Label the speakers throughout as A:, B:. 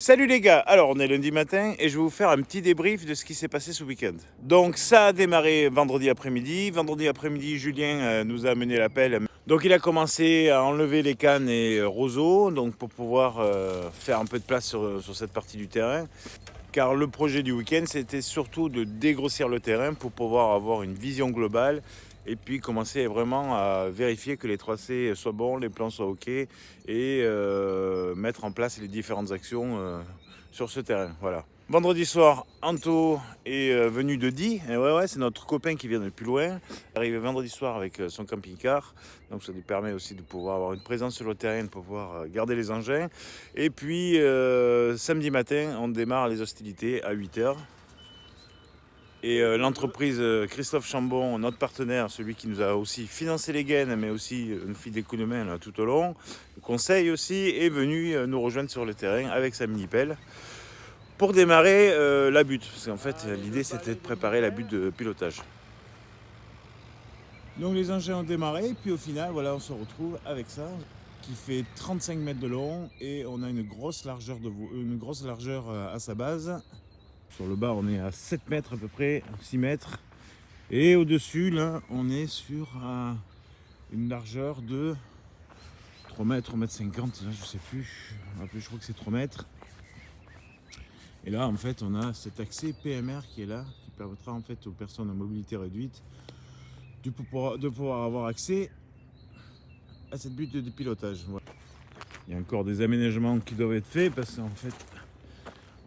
A: Salut les gars, alors on est lundi matin et je vais vous faire un petit débrief de ce qui s'est passé ce week-end. Donc ça a démarré vendredi après-midi. Vendredi après-midi, Julien nous a amené la pelle. Donc il a commencé à enlever les cannes et roseaux donc pour pouvoir faire un peu de place sur cette partie du terrain. Car le projet du week-end, c'était surtout de dégrossir le terrain pour pouvoir avoir une vision globale et puis commencer vraiment à vérifier que les tracés soient bons, les plans soient OK et mettre en place les différentes actions sur ce terrain. Voilà. Vendredi soir, Anto est venu de Die. Et ouais, c'est notre copain qui vient de plus loin. Arrivé vendredi soir avec son camping-car. Donc ça nous permet aussi de pouvoir avoir une présence sur le terrain, de pouvoir garder les engins. Et puis samedi matin, on démarre les hostilités à 8h. Et l'entreprise Christophe Chambon, notre partenaire, celui qui nous a aussi financé les gaines, mais aussi nous fit des coups de main là, tout au long, le conseil aussi, est venu nous rejoindre sur le terrain avec sa mini-pelle pour démarrer la butte. Parce qu'en fait, l'idée c'était de préparer la butte de pilotage. Donc les engins ont démarré, puis au final, voilà, on se retrouve avec ça, qui fait 35 mètres de long, et on a une grosse largeur à sa base. Sur le bas, on est à 7 mètres à peu près, 6 mètres. Et au-dessus, là, on est sur une largeur de 3 mètres, 3 mètres 50, là, je sais plus. Je crois que c'est 3 mètres. Et là, en fait, on a cet accès PMR qui est là, qui permettra en fait aux personnes à mobilité réduite de pouvoir avoir accès à cette butte de pilotage. Voilà. Il y a encore des aménagements qui doivent être faits parce qu'en fait,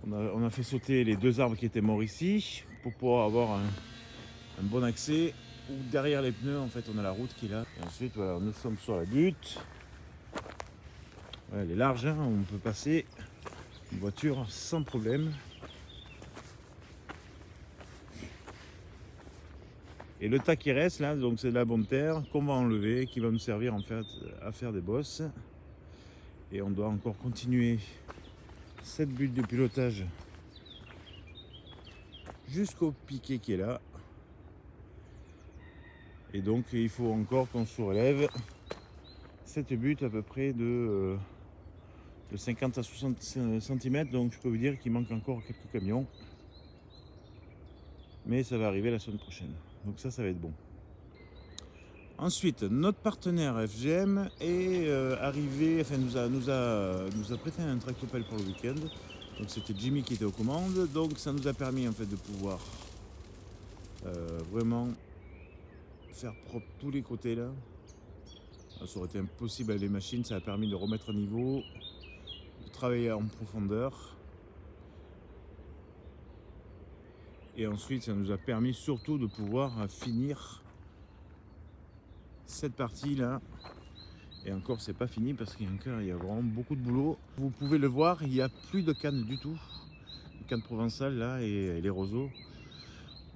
A: on a fait sauter les 2 arbres qui étaient morts ici pour pouvoir avoir un bon accès. Ou derrière les pneus, en fait, on a la route qui est là. Et ensuite, voilà, nous sommes sur la butte. Ouais, elle est large, hein, on peut passer une voiture sans problème. Et le tas qui reste là, donc c'est de la bonne terre qu'on va enlever, qui va nous servir en fait à faire des bosses. Et on doit encore continuer cette butte de pilotage jusqu'au piquet qui est là. Et donc il faut encore qu'on surélève cette butte à peu près de 50 à 60 cm. Donc je peux vous dire qu'il manque encore quelques camions. Mais ça va arriver la semaine prochaine. Donc ça va être bon. Ensuite, notre partenaire FGM est arrivé, enfin nous a prêté un tractopelle pour le week-end. Donc c'était Jimmy qui était aux commandes. Donc ça nous a permis en fait de pouvoir vraiment faire propre tous les côtés là. Alors, ça aurait été impossible avec les machines, ça a permis de remettre à niveau, de travailler en profondeur. Et ensuite ça nous a permis surtout de pouvoir finir cette partie là. Et encore c'est pas fini parce qu'il y a vraiment beaucoup de boulot. Vous pouvez le voir, il n'y a plus de cannes du tout. Les cannes provençales là et les roseaux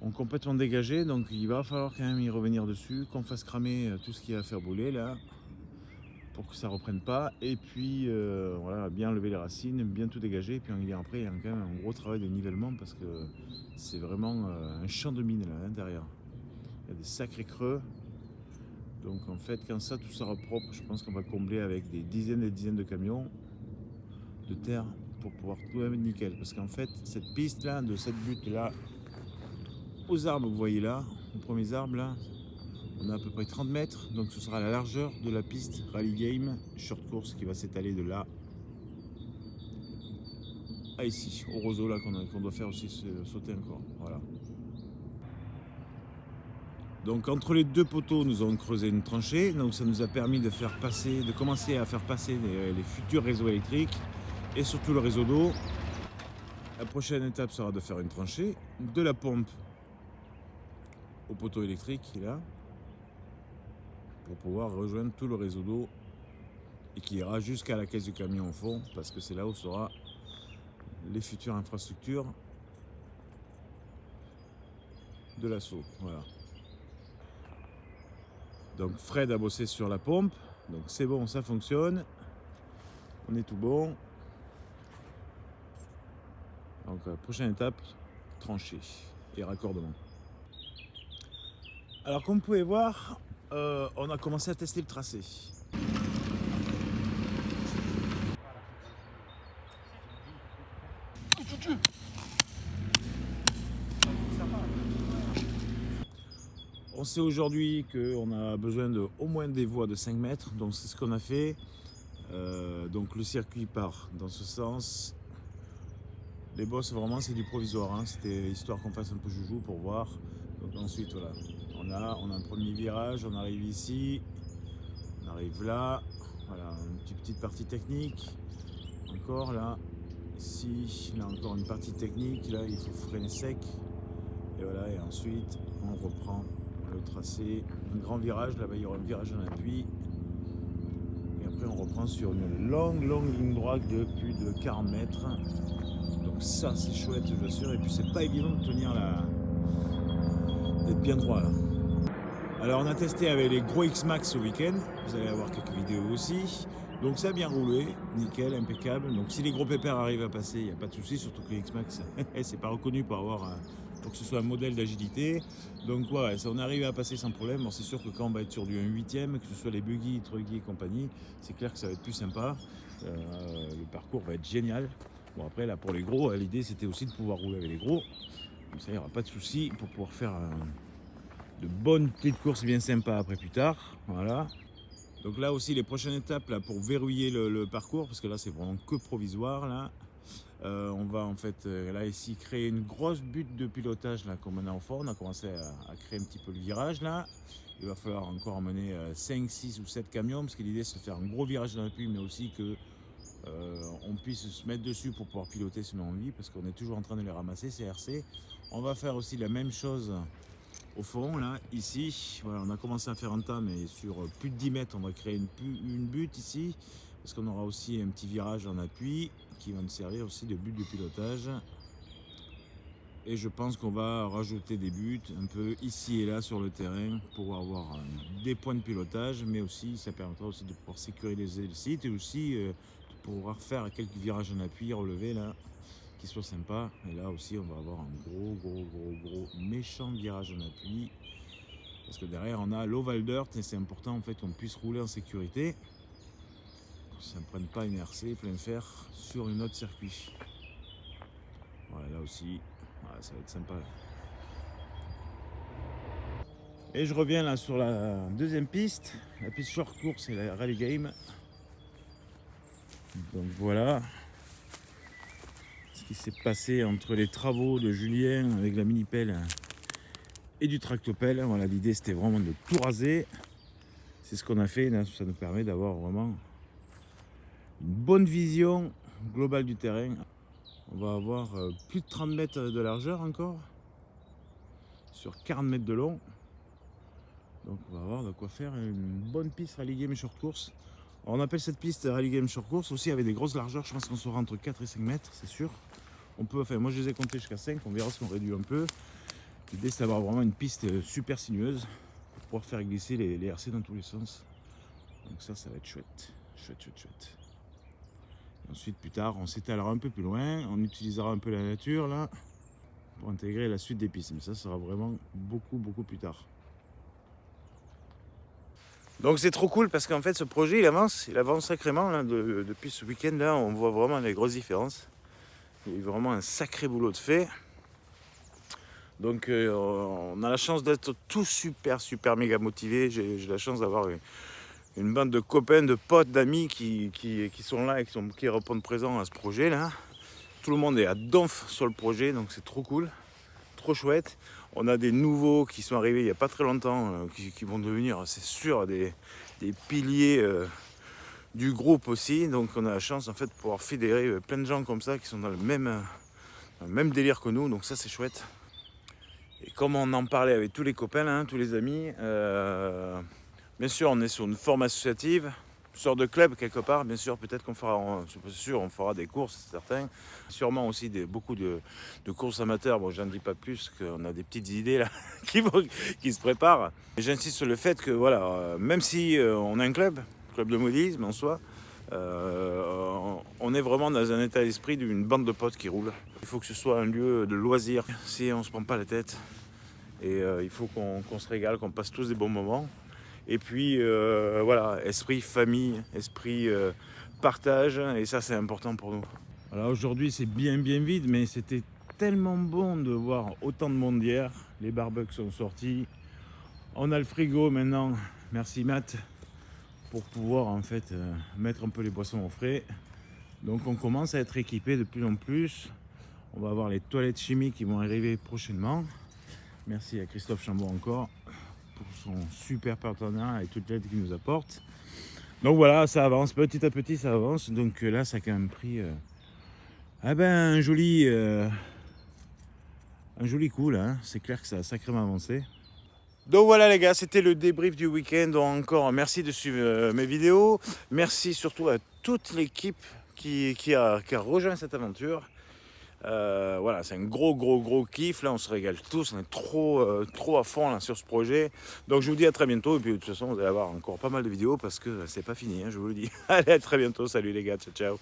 A: ont complètement dégagé. Donc il va falloir quand même y revenir dessus, qu'on fasse cramer tout ce qu'il y a à faire brûler là pour que ça reprenne pas. Et puis voilà, bien lever les racines, bien tout dégager. Et puis après il y a quand même un gros travail de nivellement parce que c'est vraiment un champ de mine là derrière. Il y a des sacrés creux. Donc en fait, quand tout sera propre, je pense qu'on va combler avec des dizaines et des dizaines de camions de terre pour pouvoir tout mettre nickel. Parce qu'en fait, cette piste là, de cette butte là, aux arbres, vous voyez là, aux premiers arbres là, on a à peu près 30 mètres. Donc ce sera la largeur de la piste Rally Game Short Course qui va s'étaler de là à ici, au roseau là qu'on doit faire aussi sauter encore. Voilà. Donc entre les 2 poteaux, nous avons creusé une tranchée. Donc ça nous a permis de commencer à faire passer les futurs réseaux électriques et surtout le réseau d'eau. La prochaine étape sera de faire une tranchée, de la pompe au poteau électrique qui est là, pour pouvoir rejoindre tout le réseau d'eau et qui ira jusqu'à la caisse du camion au fond, parce que c'est là où sera les futures infrastructures de l'assaut. Voilà. Donc Fred a bossé sur la pompe, donc c'est bon, ça fonctionne, on est tout bon. Donc prochaine étape, tranchée et raccordement. Alors comme vous pouvez voir, on a commencé à tester le tracé. On sait aujourd'hui qu'on a besoin de au moins des voies de 5 mètres, donc c'est ce qu'on a fait. Donc le circuit part dans ce sens. Les bosses vraiment c'est du provisoire, hein. C'était histoire qu'on fasse un peu joujou pour voir. Donc ensuite voilà, on a un premier virage, on arrive ici, on arrive là, voilà une petite partie technique, encore là, ici, là encore une partie technique, là il faut freiner sec, et voilà, et ensuite on reprend le tracé, un grand virage, là-bas il y aura un virage en appui, et après on reprend sur une longue ligne droite de plus de 40 mètres. Donc ça c'est chouette, je vous assure, et puis c'est pas évident de tenir là, d'être bien droit là. Alors on a testé avec les gros X-Max ce week-end, vous allez avoir quelques vidéos aussi. Donc ça a bien roulé, nickel, impeccable. Donc si les gros pépères arrivent à passer, il n'y a pas de souci, surtout que les X-Max, c'est pas reconnu pour pour que ce soit un modèle d'agilité. Donc ouais, ça on arrive à passer sans problème. Bon, c'est sûr que quand on va être sur du 1/8, que ce soit les buggy, truggy et compagnie, c'est clair que ça va être plus sympa. Le parcours va être génial. Bon après là pour les gros, l'idée c'était aussi de pouvoir rouler avec les gros. Comme ça il n'y aura pas de souci pour pouvoir faire de bonnes petites courses bien sympas après plus tard. Voilà. Donc là aussi les prochaines étapes là, pour verrouiller le parcours, parce que là c'est vraiment que provisoire là. On va en fait là ici créer une grosse butte de pilotage là comme on a en fond. On a commencé à créer un petit peu le virage là. Il va falloir encore emmener 5, 6 ou 7 camions, parce que l'idée c'est de faire un gros virage dans l'appui, mais aussi que on puisse se mettre dessus pour pouvoir piloter si on a envie, parce qu'on est toujours en train de les ramasser, CRC. On va faire aussi la même chose au fond, là, ici. Voilà, on a commencé à faire un tas, mais sur plus de 10 mètres, on va créer une butte ici, parce qu'on aura aussi un petit virage en appui qui va nous servir aussi de butte de pilotage. Et je pense qu'on va rajouter des buts un peu ici et là sur le terrain pour avoir des points de pilotage, mais aussi ça permettra aussi de pouvoir sécuriser le site et aussi de pouvoir faire quelques virages en appui relevés là qui soient sympas. Et là aussi on va avoir un gros méchant virage en appui, parce que derrière on a l'oval dirt et c'est important en fait qu'on puisse rouler en sécurité, que ça ne prenne pas une RC plein fer sur une autre circuit. Voilà, là aussi voilà, ça va être sympa là. Et je reviens là sur la deuxième piste, la piste short course et la rally game. Donc voilà ce qui s'est passé entre les travaux de Julien avec la mini-pelle et du tractopelle. Voilà, l'idée c'était vraiment de tout raser. C'est ce qu'on a fait, là, ça nous permet d'avoir vraiment une bonne vision globale du terrain. On va avoir plus de 30 mètres de largeur encore, sur 40 mètres de long. Donc on va avoir de quoi faire une bonne piste rally game short course. On appelle cette piste rally game short course aussi avec des grosses largeurs. Je pense qu'on sera entre 4 et 5 mètres, c'est sûr. On peut, enfin moi je les ai comptés jusqu'à 5, on verra si on réduit un peu. L'idée c'est d'avoir vraiment une piste super sinueuse pour pouvoir faire glisser les RC dans tous les sens. Donc ça va être chouette, chouette. Et ensuite plus tard on s'étalera un peu plus loin, on utilisera un peu la nature là pour intégrer la suite des pistes. Mais ça sera vraiment beaucoup plus tard. Donc c'est trop cool parce qu'en fait ce projet il avance sacrément là, depuis ce week-end là, on voit vraiment les grosses différences. Il y a eu vraiment un sacré boulot de fait. Donc on a la chance d'être tous super méga motivés. J'ai la chance d'avoir une bande de copains, de potes, d'amis qui sont là et qui répondent présents à ce projet là. Tout le monde est à donf sur le projet, donc c'est trop cool, trop chouette. On a des nouveaux qui sont arrivés il n'y a pas très longtemps, qui vont devenir, c'est sûr, des piliers du groupe aussi. Donc on a la chance en fait de pouvoir fédérer plein de gens comme ça qui sont dans le même délire que nous. Donc ça c'est chouette. Et comme on en parlait avec tous les copains, là, tous les amis, bien sûr on est sur une forme associative, une sorte de club quelque part. Bien sûr peut-être qu'on fera, c'est sûr, on fera des courses, c'est certain. Sûrement aussi beaucoup de courses amateurs. Bon, j'en dis pas plus, qu'on a des petites idées là qui se préparent. Et j'insiste sur le fait que voilà, même si on a un club de modisme en soi, on est vraiment dans un état d'esprit d'une bande de potes qui roule. Il faut que ce soit un lieu de loisir, si on se prend pas la tête. Et il faut qu'on se régale, qu'on passe tous des bons moments. Et puis voilà, esprit famille, esprit partage, et ça c'est important pour nous. Alors aujourd'hui c'est bien vide, mais c'était tellement bon de voir autant de monde hier. Les barbecues sont sortis. On a le frigo maintenant, merci Matt, pour pouvoir en fait mettre un peu les boissons au frais. Donc on commence à être équipé de plus en plus. On va avoir les toilettes chimiques qui vont arriver prochainement. Merci à Christophe Chambon encore pour son super partenariat et toute l'aide qu'il nous apporte. Donc voilà, ça avance, petit à petit ça avance. Donc là ça a quand même pris un joli coup là, hein. C'est clair que ça a sacrément avancé. Donc voilà les gars, c'était le débrief du week-end. Encore merci de suivre mes vidéos. Merci surtout à toute l'équipe qui a rejoint cette aventure. Voilà, c'est un gros kiff. Là, on se régale tous. On est trop à fond là, sur ce projet. Donc je vous dis à très bientôt. Et puis de toute façon, vous allez avoir encore pas mal de vidéos parce que c'est pas fini, hein, je vous le dis. Allez, à très bientôt. Salut les gars, ciao.